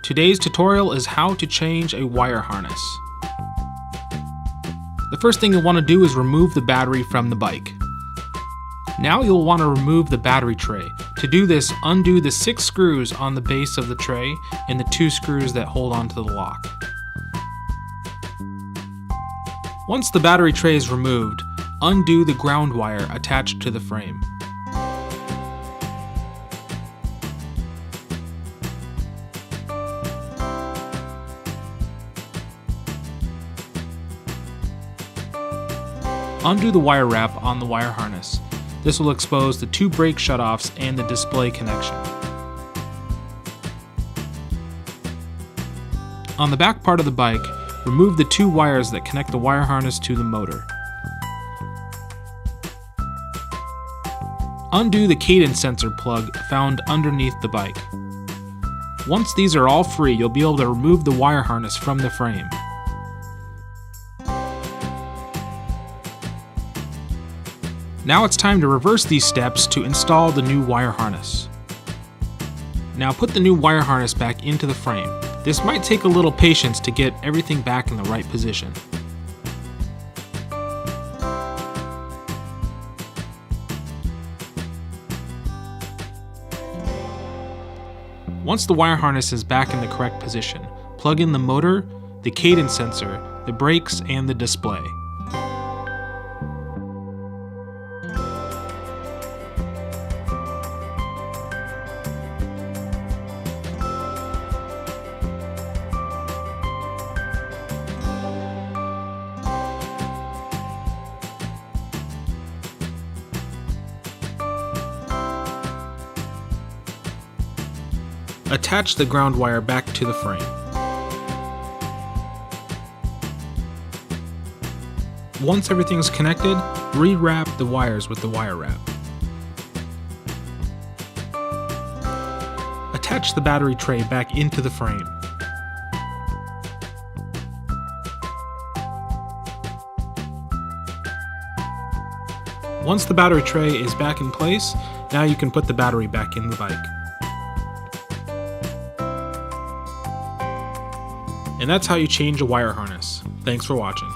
Today's tutorial is how to change a wire harness. The first thing you'll want to do is remove the battery from the bike. Now you'll want to remove the battery tray. To do this, undo the 6 screws on the base of the tray and the 2 screws that hold onto the lock. Once the battery tray is removed, undo the ground wire attached to the frame. Undo the wire wrap on the wire harness. This will expose the 2 brake shutoffs and the display connection. On the back part of the bike, remove the 2 wires that connect the wire harness to the motor. Undo the cadence sensor plug found underneath the bike. Once these are all free, you'll be able to remove the wire harness from the frame. Now it's time to reverse these steps to install the new wire harness. Now put the new wire harness back into the frame. This might take a little patience to get everything back in the right position. Once the wire harness is back in the correct position, plug in the motor, the cadence sensor, the brakes, and the display. Attach the ground wire back to the frame. Once everything's connected, re-wrap the wires with the wire wrap. Attach the battery tray back into the frame. Once the battery tray is back in place, now you can put the battery back in the bike. And that's how you change a wire harness. Thanks for watching.